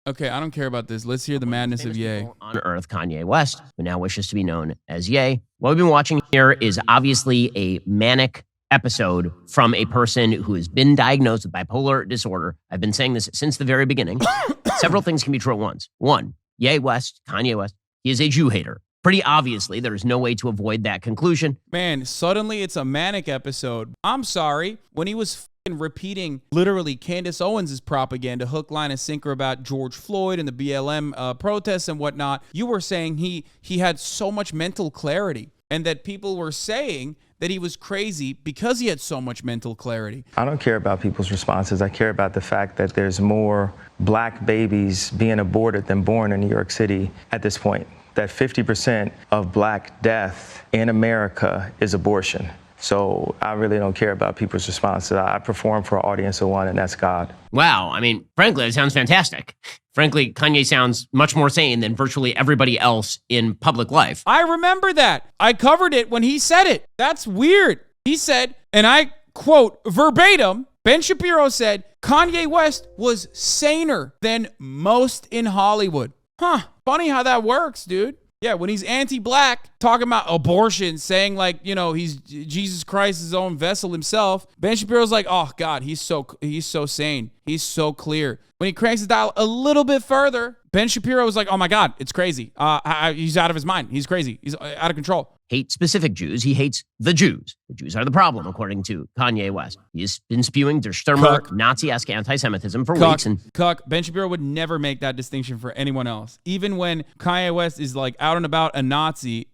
Okay, I don't care about this. Let's hear the madness of Ye. On Earth, Kanye West, who now wishes to be known as Ye. What we've been watching here is obviously a manic episode from a person who has been diagnosed with bipolar disorder. I've been saying this since the very beginning. Several things can be true at once. One, Ye West, Kanye West, he is a Jew hater. Pretty obviously, there's no way to avoid that conclusion. Man, suddenly it's a manic episode. I'm sorry. When he was repeating literally Candace Owens' propaganda, hook, line, and sinker about George Floyd and the BLM protests and whatnot, you were saying he had so much mental clarity and that people were saying that he was crazy because he had so much mental clarity. I don't care about people's responses. I care about the fact that there's more black babies being aborted than born in New York City at this point. That 50% of black death in America is abortion. So I really don't care about people's responses. I perform for an audience of one, and that's God. Wow. I mean, frankly, it sounds fantastic. Frankly, Kanye sounds much more sane than virtually everybody else in public life. I remember that. I covered it when he said it. That's weird. He said, and I quote verbatim, Ben Shapiro said, Kanye West was saner than most in Hollywood. Huh. Funny how that works, dude. Yeah, when he's anti-black, talking about abortion, saying like, you know, he's Jesus Christ, his own vessel himself. Ben Shapiro's like, oh God, he's so sane. He's so clear. When he cranks the dial a little bit further, Ben Shapiro was like, oh my God, it's crazy. He's out of his mind. He's crazy. He's out of control. Hate specific Jews. He hates the Jews. The Jews are the problem, according to Kanye West. He has been spewing Der Stürmer, Nazi-esque anti-Semitism for weeks. Ben Shapiro would never make that distinction for anyone else. Even when Kanye West is like out and about a Nazi,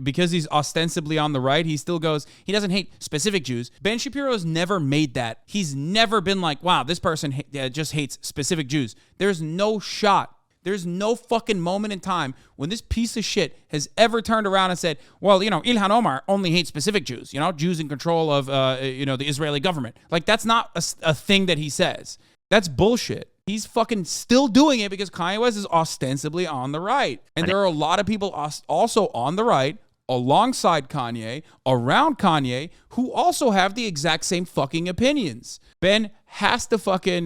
because he's ostensibly on the right, he still goes, he doesn't hate specific Jews. Ben Shapiro's never made that. He's never been like, wow, this person just hates specific Jews. There's no shot. There's no fucking moment in time when this piece of shit has ever turned around and said, well, you know, Ilhan Omar only hates specific Jews, you know, Jews in control of, the Israeli government. Like, that's not a thing that he says. That's bullshit. He's fucking still doing it because Kanye West is ostensibly on the right. And there are a lot of people also on the right, alongside Kanye, around Kanye, who also have the exact same fucking opinions. Ben has to fucking,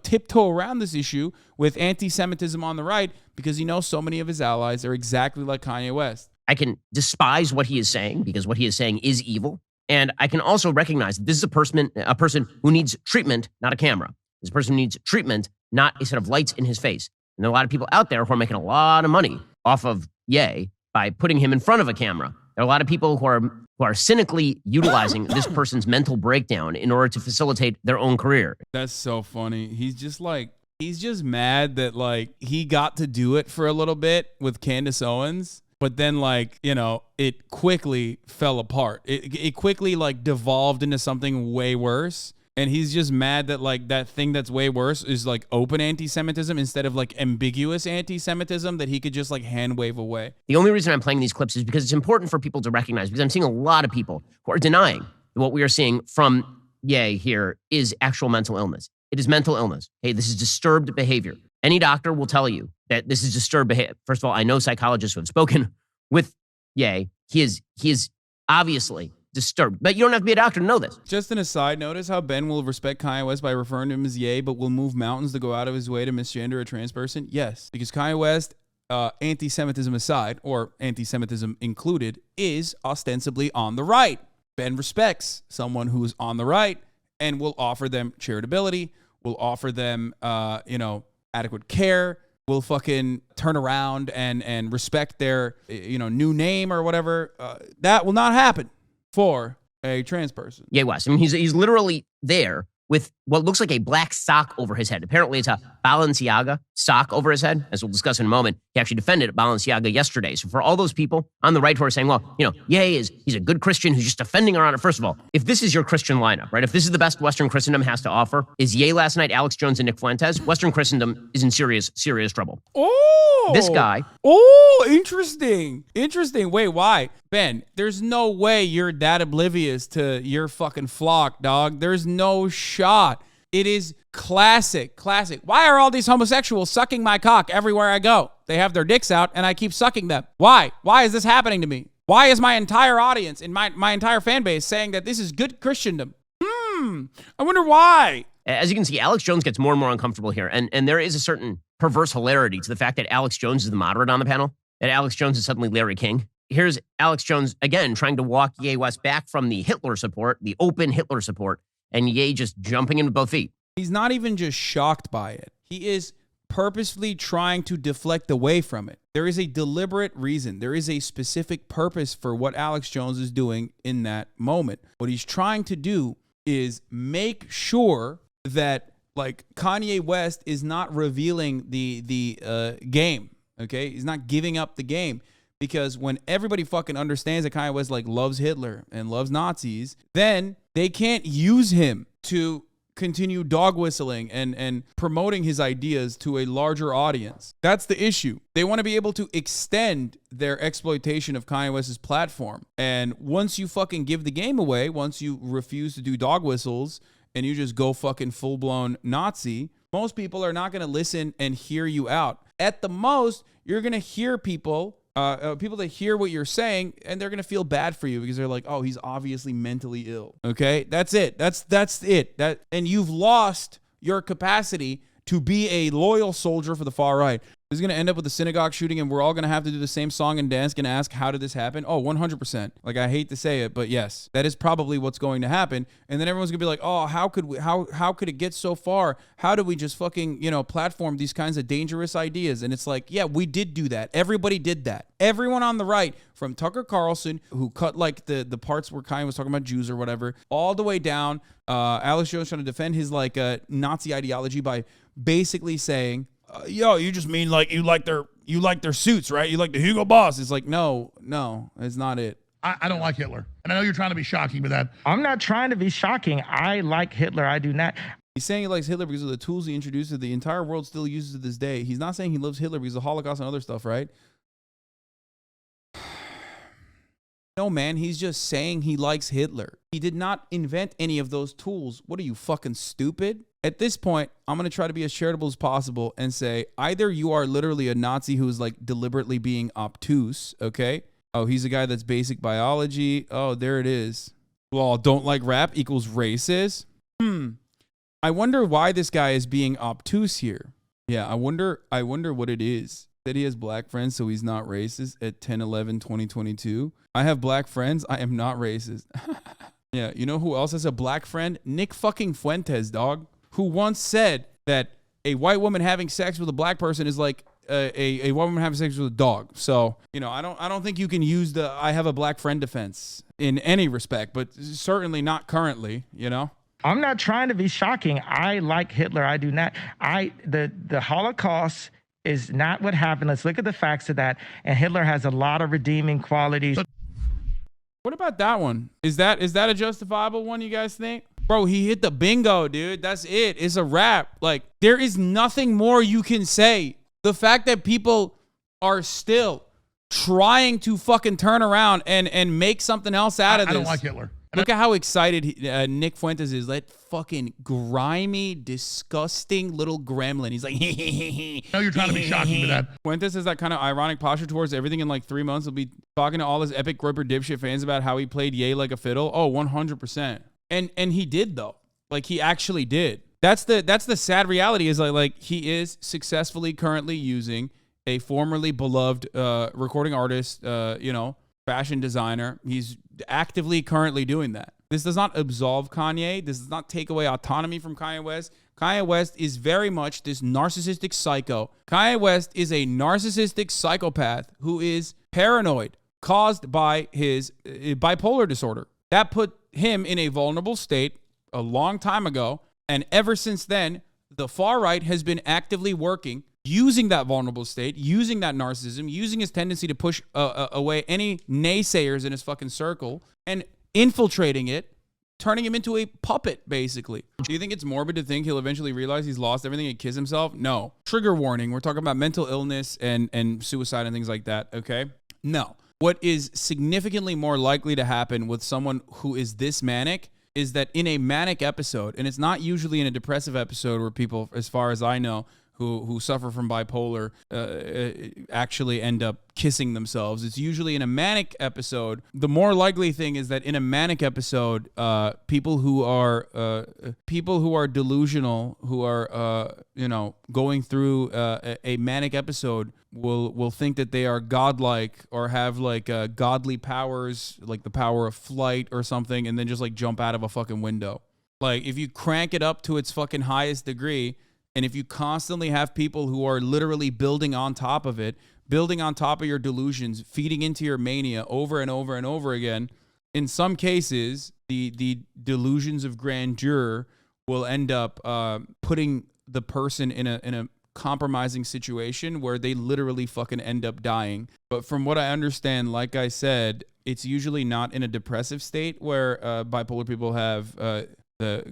tiptoe around this issue with anti-Semitism on the right because he knows so many of his allies are exactly like Kanye West. I can despise what he is saying because what he is saying is evil. And I can also recognize that this is a person who needs treatment, not a camera. This person who needs treatment, not a set of lights in his face. And there are a lot of people out there who are making a lot of money off of Ye by putting him in front of a camera. There are a lot of people who are cynically utilizing this person's mental breakdown in order to facilitate their own career. That's so funny. He's just mad that like he got to do it for a little bit with Candace Owens, but then like, you know, it quickly fell apart. It quickly like devolved into something way worse. And he's just mad that like that thing that's way worse is like open anti-Semitism instead of like ambiguous anti-Semitism that he could just like hand wave away. The only reason I'm playing these clips is because it's important for people to recognize, because I'm seeing a lot of people who are denying that what we are seeing from Ye here is actual mental illness. It is mental illness. Hey, this is disturbed behavior. Any doctor will tell you that this is disturbed behavior. First of all, I know psychologists who have spoken with Ye. He is obviously disturbed. But you don't have to be a doctor to know this. Just an aside, notice how Ben will respect Kanye West by referring to him as Ye, but will move mountains to go out of his way to misgender a trans person? Yes, because Kanye West, anti-Semitism aside, or anti-Semitism included, is ostensibly on the right. Ben respects someone who's on the right and will offer them charitability, will offer them, adequate care, will fucking turn around and respect their, new name or whatever. That will not happen for a trans person. Ye West. I mean, he's literally there with what looks like a black sock over his head. Apparently, it's a Balenciaga sock over his head, as we'll discuss in a moment. He actually defended Balenciaga yesterday. So for all those people on the right who are saying, well, he's a good Christian who's just defending around it. First of all, if this is your Christian lineup, right? If this is the best Western Christendom has to offer, is Ye last night, Alex Jones, and Nick Fuentes, Western Christendom is in serious, serious trouble. Oh! This guy. Oh, interesting. Interesting. Wait, why? Ben, there's no way you're that oblivious to your fucking flock, dog. There's no shot. It is classic. Why are all these homosexuals sucking my cock everywhere I go? They have their dicks out and I keep sucking them. Why? Why is this happening to me? Why is my entire audience and my entire fan base saying that this is good Christendom? I wonder why. As you can see, Alex Jones gets more and more uncomfortable here. And there is a certain perverse hilarity to the fact that Alex Jones is the moderate on the panel, that Alex Jones is suddenly Larry King. Here's Alex Jones, again, trying to walk Ye West back from the Hitler support, the open Hitler support, and Ye just jumping in with both feet. He's not even just shocked by it. He is purposefully trying to deflect away from it. There is a deliberate reason. There is a specific purpose for what Alex Jones is doing in that moment. What he's trying to do is make sure that, like, Kanye West is not revealing the game, okay? He's not giving up the game. Because when everybody fucking understands that Kanye West, like, loves Hitler and loves Nazis, then they can't use him to continue dog whistling and promoting his ideas to a larger audience. That's the issue. They want to be able to extend their exploitation of Kanye West's platform. And once you fucking give the game away, once you refuse to do dog whistles and you just go fucking full-blown Nazi, most people are not going to listen and hear you out. At the most, you're going to hear people that hear what you're saying, and they're going to feel bad for you because they're like, oh, he's obviously mentally ill. Okay? That's it. That's it. And you've lost your capacity to be a loyal soldier for the far right. This is going to end up with a synagogue shooting, and we're all going to have to do the same song and dance and ask, how did this happen? Oh, 100%. Like, I hate to say it, but yes, that is probably what's going to happen. And then everyone's going to be like, oh, how could it get so far? How did we just fucking, platform these kinds of dangerous ideas? And it's like, yeah, we did do that. Everybody did that. Everyone on the right, from Tucker Carlson, who cut like the parts where Kanye was talking about Jews or whatever, all the way down, Alex Jones trying to defend his Nazi ideology by basically saying, yo, you just mean like you like their suits, right? You like the Hugo Boss. It's like, no, it's not it. I don't like Hitler. And I know you're trying to be shocking with that. I'm not trying to be shocking. I like Hitler. I do not. He's saying he likes Hitler because of the tools he introduced that the entire world still uses to this day. He's not saying he loves Hitler because of the Holocaust and other stuff, right? No, man, he's just saying he likes Hitler. He did not invent any of those tools. What are you, fucking stupid? At this point, I'm going to try to be as charitable as possible and say either you are literally a Nazi who is like deliberately being obtuse, okay? Oh, he's a guy that's basic biology. Oh, there it is. Well, don't like rap equals racist. I wonder why this guy is being obtuse here. Yeah, I wonder what it is. That he has black friends, so he's not racist at 10/11/2022. I have black friends. I am not racist. Yeah, you know who else has a black friend? Nick fucking Fuentes, dog, who once said that a white woman having sex with a black person is like a white woman having sex with a dog. So, I don't think you can use the I have a black friend defense in any respect, but certainly not currently, I'm not trying to be shocking. I like Hitler. I do not. The Holocaust is not what happened. Let's look at the facts of that. And Hitler has a lot of redeeming qualities. What about that one? Is that a justifiable one, you guys think? Bro, he hit the bingo, dude. That's it. It's a wrap. Like, there is nothing more you can say. The fact that people are still trying to fucking turn around and make something else out of this. I don't like Hitler. Look at how excited Nick Fuentes is. That fucking grimy, disgusting little gremlin. He's like, I know you're trying to be shocking with that. Fuentes has that kind of ironic posture towards everything. In like 3 months, he'll be talking to all his epic Groyper dipshit fans about how he played Ye like a fiddle. Oh, 100%. And he did, though. Like, he actually did. That's the sad reality is like he is successfully currently using a formerly beloved recording artist, fashion designer. He's actively currently doing that. This does not absolve Kanye. This does not take away autonomy from Kanye West. Kanye West is very much this narcissistic psycho. Kanye West is a narcissistic psychopath who is paranoid, caused by his bipolar disorder. That put him in a vulnerable state a long time ago. And ever since then, the far right has been actively working, using that vulnerable state, using that narcissism, using his tendency to push away any naysayers in his fucking circle and infiltrating it, turning him into a puppet, basically. Do you think it's morbid to think he'll eventually realize he's lost everything and kiss himself? No. Trigger warning. We're talking about mental illness and suicide and things like that, okay? No. What is significantly more likely to happen with someone who is this manic is that in a manic episode, and it's not usually in a depressive episode where people, as far as I know, who suffer from bipolar actually end up kissing themselves. It's usually in a manic episode. The more likely thing is that in a manic episode, people who are delusional, who are going through a manic episode will think that they are godlike or have like godly powers, like the power of flight or something, and then just like jump out of a fucking window. Like if you crank it up to its fucking highest degree, and if you constantly have people who are literally building on top of it, building on top of your delusions, feeding into your mania over and over and over again, in some cases, the delusions of grandeur will end up putting the person in a compromising situation where they literally fucking end up dying. But from what I understand, like I said, it's usually not in a depressive state where bipolar people have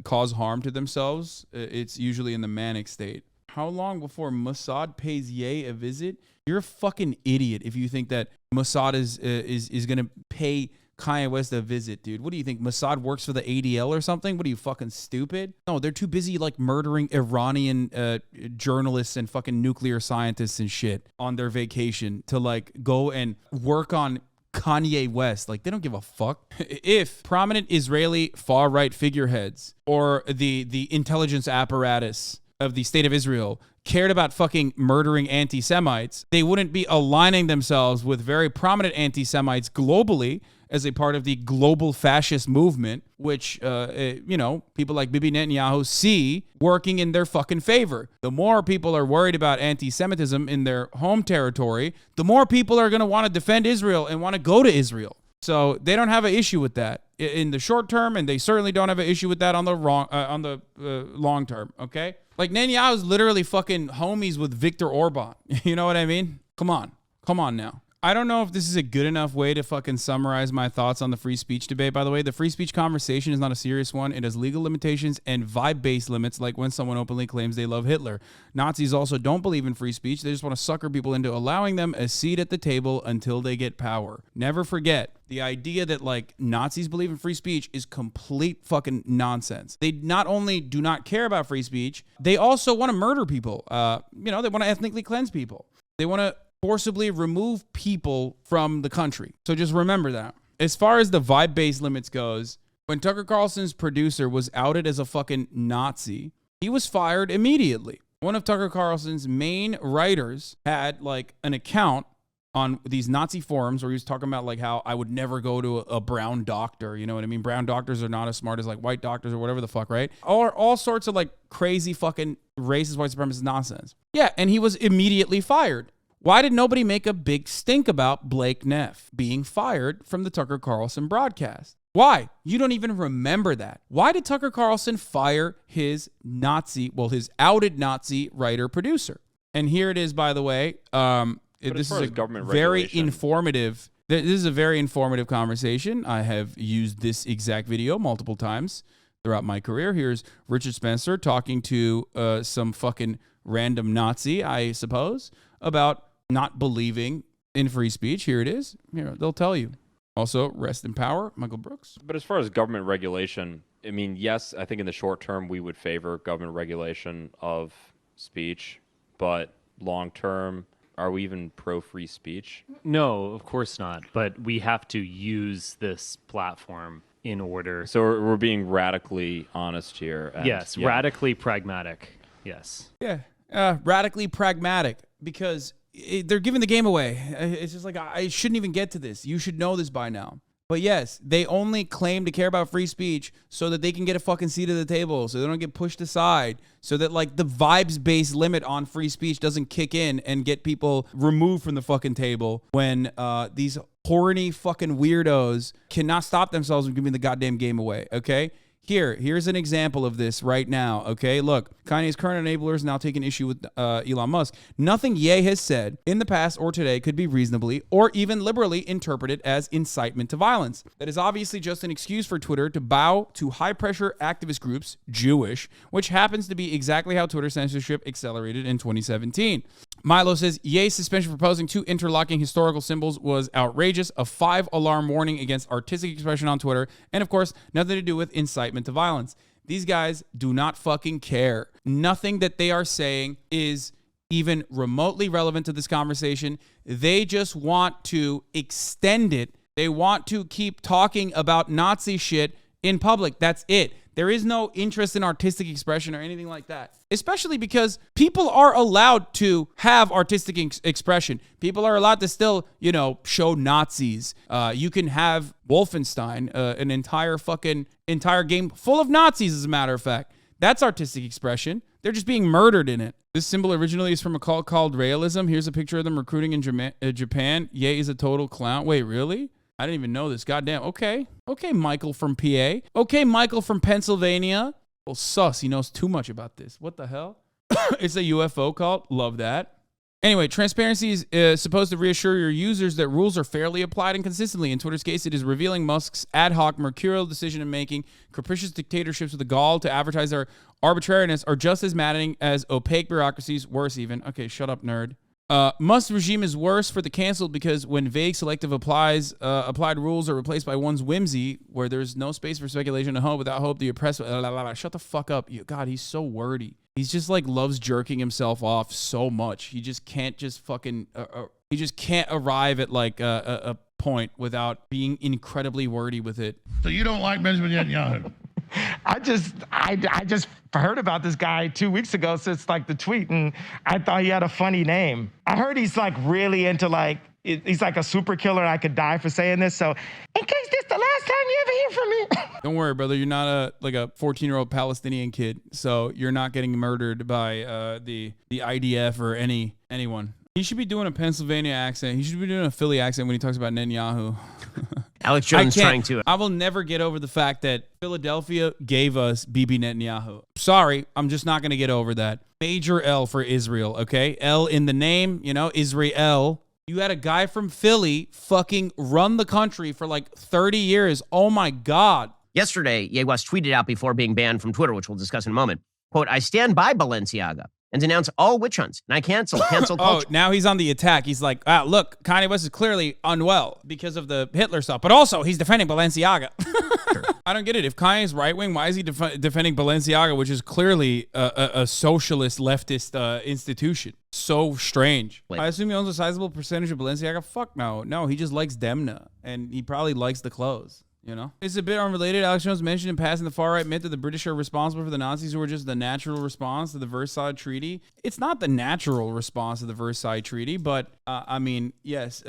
cause harm to themselves. It's usually in the manic state. How long before Mossad pays Ye a visit? You're a fucking idiot if you think that Mossad is gonna pay Kanye West a visit, dude. What do you think? Mossad works for the ADL or something? What are you, fucking stupid? No, they're too busy like murdering Iranian journalists and fucking nuclear scientists and shit on their vacation to like go and work on Kanye West. Like, they don't give a fuck. If prominent Israeli far-right figureheads or the intelligence apparatus of the state of Israel cared about fucking murdering anti-Semites, they wouldn't be aligning themselves with very prominent anti-Semites globally as a part of the global fascist movement, which, people like Bibi Netanyahu see working in their fucking favor. The more people are worried about anti-Semitism in their home territory, the more people are going to want to defend Israel and want to go to Israel. So they don't have an issue with that in the short term, and they certainly don't have an issue with that on the long term, okay? Like, Netanyahu's literally fucking homies with Viktor Orban. You know what I mean? Come on now. I don't know if this is a good enough way to fucking summarize my thoughts on the free speech debate. By the way, the free speech conversation is not a serious one. It has legal limitations and vibe-based limits, like when someone openly claims they love Hitler. Nazis also don't believe in free speech. They just want to sucker people into allowing them a seat at the table until they get power. Never forget, the idea that like Nazis believe in free speech is complete fucking nonsense. They not only do not care about free speech, they also want to murder people. They want to ethnically cleanse people. They want to forcibly remove people from the country. So just remember that. As far as the vibe-based limits goes, when Tucker Carlson's producer was outed as a fucking Nazi, he was fired immediately. One of Tucker Carlson's main writers had like an account on these Nazi forums where he was talking about like how I would never go to a brown doctor. You know what I mean? Brown doctors are not as smart as like white doctors or whatever the fuck, right? Or all sorts of like crazy fucking racist white supremacist nonsense. Yeah, and he was immediately fired. Why did nobody make a big stink about Blake Neff being fired from the Tucker Carlson broadcast? Why? You don't even remember that. Why did Tucker Carlson fire his outed Nazi writer-producer? And here it is, by the way. This is a very informative. This is a very informative conversation. I have used this exact video multiple times throughout my career. Here's Richard Spencer talking to some fucking random Nazi, I suppose, about not believing in free speech. Here it is. Here, they'll tell you. Also, rest in power, Michael Brooks. But as far as government regulation, I mean, yes, I think in the short term we would favor government regulation of speech, but long term, are we even pro-free speech? No, of course not. But we have to use this platform in order. So we're being radically honest here. Yes, yeah. Radically pragmatic. Yes. Yeah, radically pragmatic, because they're giving the game away. It's just like, I shouldn't even get to this. You should know this by now. But yes, they only claim to care about free speech so that they can get a fucking seat at the table, so they don't get pushed aside, so that like the vibes-based limit on free speech doesn't kick in and get people removed from the fucking table when these horny fucking weirdos cannot stop themselves from giving the goddamn game away, okay? Here's an example of this right now, okay? Look, Kanye's current enablers now taking issue with Elon Musk. Nothing Ye has said in the past or today could be reasonably or even liberally interpreted as incitement to violence. That is obviously just an excuse for Twitter to bow to high-pressure activist groups, Jewish, which happens to be exactly how Twitter censorship accelerated in 2017. Milo says, Ye's suspension for posting 2 interlocking historical symbols was outrageous, a 5-alarm warning against artistic expression on Twitter, and of course, nothing to do with incitement to violence. These guys do not fucking care. Nothing that they are saying is even remotely relevant to this conversation. They just want to extend it. They want to keep talking about Nazi shit in public. That's it. There is no interest in artistic expression or anything like that, especially because people are allowed to have artistic expression. People are allowed to still, show Nazis. You can have Wolfenstein, an entire game full of Nazis, as a matter of fact. That's artistic expression. They're just being murdered in it. This symbol originally is from a cult called realism. Here's a picture of them recruiting in Japan. Ye is a total clown. Wait, really? I didn't even know this. Goddamn. Okay, Michael from PA. Okay, Michael from Pennsylvania. Well, sus. He knows too much about this. What the hell? It's a UFO cult. Love that. Anyway, transparency is supposed to reassure your users that rules are fairly applied and consistently. In Twitter's case, it is revealing Musk's ad hoc, mercurial decision-making. Capricious dictatorships with the gall to advertise their arbitrariness are just as maddening as opaque bureaucracies. Worse, even. Okay, shut up, nerd. Musk's regime is worse for the canceled because when vague selective applied rules are replaced by one's whimsy, where there's no space for speculation and hope, without hope, the oppressed... Shut the fuck up. God, he's so wordy. He's just loves jerking himself off so much. He just can't he just can't arrive at a point without being incredibly wordy with it. So you don't like Benjamin Netanyahu? I just heard about this guy 2 weeks ago since the tweet, and I thought he had a funny name. I heard he's really into he's like a super killer, and I could die for saying this. So in case this the last time you ever hear from me. Don't worry, brother. You're not a 14-year-old Palestinian kid, so you're not getting murdered by the IDF or anyone. He should be doing a Pennsylvania accent. He should be doing a Philly accent when he talks about Netanyahu. Alex Jones trying to. I will never get over the fact that Philadelphia gave us Bibi Netanyahu. Sorry, I'm just not going to get over that. Major L for Israel, okay? L in the name, Israel. You had a guy from Philly fucking run the country for 30 years. Oh my God. Yesterday, Ye West tweeted out before being banned from Twitter, which we'll discuss in a moment, quote, "I stand by Balenciaga and denounce all witch hunts, and I cancel culture." Oh, now he's on the attack. He's like, look, Kanye West is clearly unwell because of the Hitler stuff, but also he's defending Balenciaga. Sure. I don't get it. If Kanye's right-wing, why is he defending Balenciaga, which is clearly a socialist leftist institution? So strange. I assume he owns a sizable percentage of Balenciaga. Fuck no. No, he just likes Demna, and he probably likes the clothes. It's a bit unrelated. Alex Jones mentioned in passing the far-right myth that the British are responsible for the Nazis, who were just the natural response to the Versailles Treaty. It's not the natural response to the Versailles Treaty, but, yes,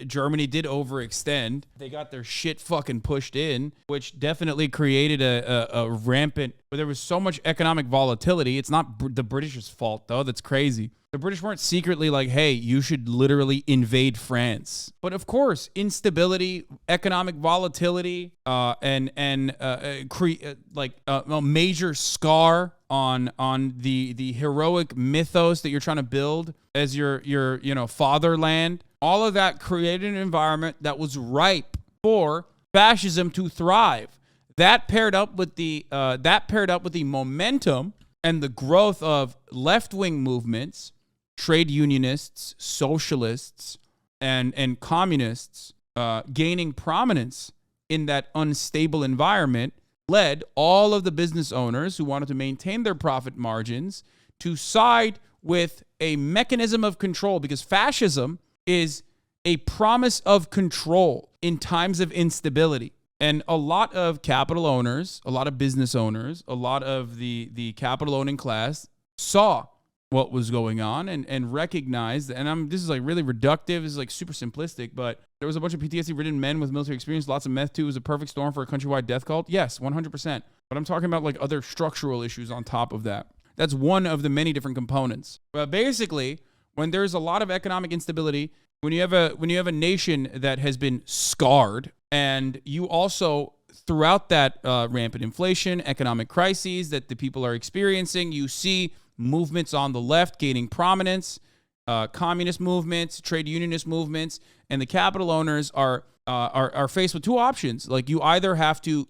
Germany did overextend. They got their shit fucking pushed in, which definitely created a rampant... But there was so much economic volatility. It's not the British's fault, though. That's crazy. The British weren't secretly like, hey, you should literally invade France. But of course, instability, economic volatility, and a major scar on the heroic mythos that you're trying to build as your fatherland. All of that created an environment that was ripe for fascism to thrive. That paired up with the momentum and the growth of left-wing movements, trade unionists, socialists, and communists gaining prominence in that unstable environment led all of the business owners who wanted to maintain their profit margins to side with a mechanism of control, because fascism is a promise of control in times of instability. And a lot of capital owners, a lot of business owners, a lot of the capital owning class saw what was going on and recognized, and this is really reductive, this is super simplistic, but there was a bunch of PTSD-ridden men with military experience, lots of meth too. It was a perfect storm for a countrywide death cult. Yes, 100%. But I'm talking about other structural issues on top of that. That's one of the many different components. But basically, when there's a lot of economic instability, when you have a nation that has been scarred, and you also, throughout that rampant inflation, economic crises that the people are experiencing, you see movements on the left gaining prominence, communist movements, trade unionist movements, and the capital owners are faced with two options. You either have to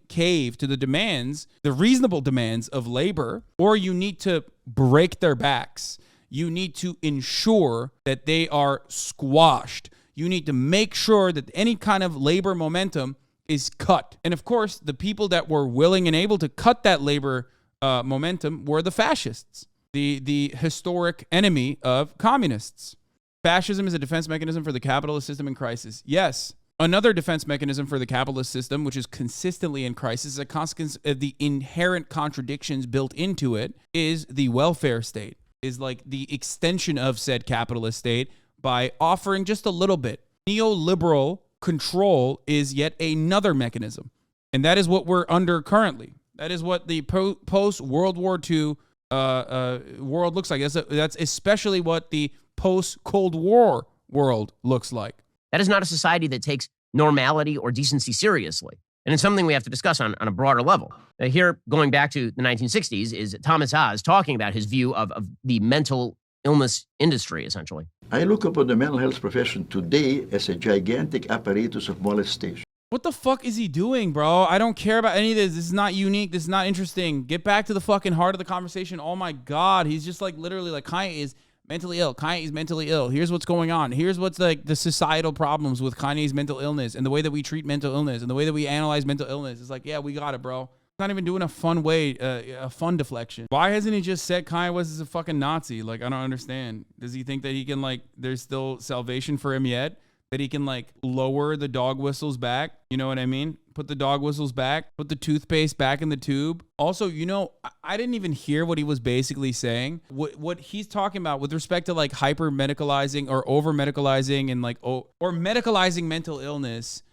cave to the demands, the reasonable demands of labor, or you need to break their backs. You need to ensure that they are squashed. You need to make sure that any kind of labor momentum is cut. And of course, the people that were willing and able to cut that labor momentum were the fascists, the historic enemy of communists. Fascism is a defense mechanism for the capitalist system in crisis. Yes. Another defense mechanism for the capitalist system, which is consistently in crisis, as a consequence of the inherent contradictions built into it, is the welfare state, is like the extension of said capitalist state by offering just a little bit. Neoliberal control is yet another mechanism. And that is what we're under currently. That is what the post-World War II world looks like. That's especially what the post-Cold War world looks like. That is not a society that takes normality or decency seriously. And it's something we have to discuss on a broader level. Here, going back to the 1960s, is Thomas Oz talking about his view of the mental illness industry, essentially. I look upon the mental health profession today as a gigantic apparatus of molestation. What the fuck is he doing, bro? I don't care about any of this. This is not unique. This is not interesting. Get back to the fucking heart of the conversation. Oh my God. He's just like literally like Kanye is mentally ill. Kanye is mentally ill. Here's what's going on. Here's what's like the societal problems with Kanye's mental illness and the way that we treat mental illness and the way that we analyze mental illness. It's like, yeah, we got it, bro. Not even doing a fun way, a fun deflection. Why hasn't he just said Kanye West is a fucking Nazi? Like, I don't understand. Does he think that he can like, there's still salvation for him yet? That he can like lower the dog whistles back? You know what I mean? Put the dog whistles back, put the toothpaste back in the tube. Also, you know, I didn't even hear what he was basically saying. What he's talking about with respect to like hyper medicalizing or over medicalizing and like, or medicalizing mental illness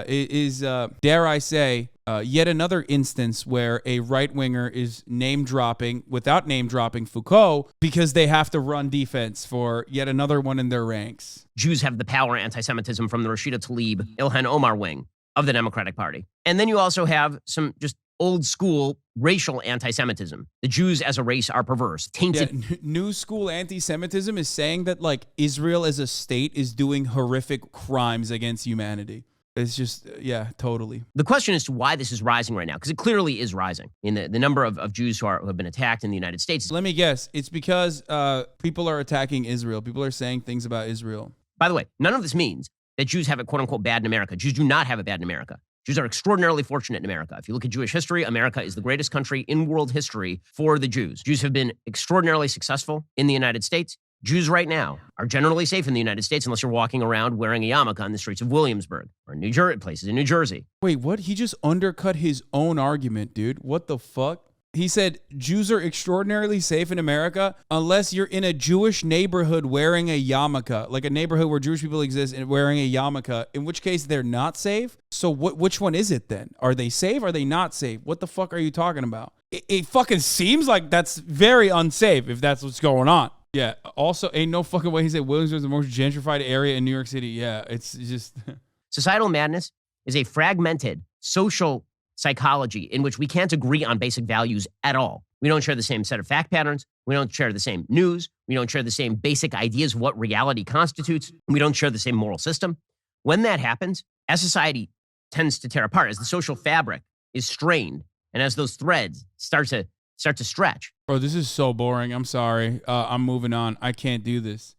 is dare I say, yet another instance where a right-winger is name-dropping without name-dropping Foucault because they have to run defense for yet another one in their ranks. Jews have the power anti-Semitism from the Rashida Tlaib, Ilhan Omar wing of the Democratic Party. And then you also have some just old-school racial anti-Semitism. The Jews as a race are perverse, tainted. Yeah, new school anti-Semitism is saying that like Israel as a state is doing horrific crimes against humanity. It's just, yeah, totally. The question is to why this is rising right now, because it clearly is rising in the number of Jews who have been attacked in the United States. Let me guess. It's because people are attacking Israel. People are saying things about Israel. By the way, none of this means that Jews have it, quote unquote, bad in America. Jews do not have it bad in America. Jews are extraordinarily fortunate in America. If you look at Jewish history, America is the greatest country in world history for the Jews. Jews have been extraordinarily successful in the United States. Jews right now are generally safe in the United States unless you're walking around wearing a yarmulke on the streets of Williamsburg or places in New Jersey. Wait, what? He just undercut his own argument, dude. What the fuck? He said Jews are extraordinarily safe in America unless you're in a Jewish neighborhood wearing a yarmulke, like a neighborhood where Jewish people exist and wearing a yarmulke, in which case they're not safe. So which one is it then? Are they safe? Are they not safe? What the fuck are you talking about? It fucking seems like that's very unsafe if that's what's going on. Yeah. Also, ain't no fucking way he said Williamsburg is the most gentrified area in New York City. Yeah, it's just... Societal madness is a fragmented social psychology in which we can't agree on basic values at all. We don't share the same set of fact patterns. We don't share the same news. We don't share the same basic ideas of what reality constitutes. We don't share the same moral system. When that happens, as society tends to tear apart, as the social fabric is strained, and as those threads start to stretch. Bro, this is so boring. I'm sorry. I'm moving on. I can't do this.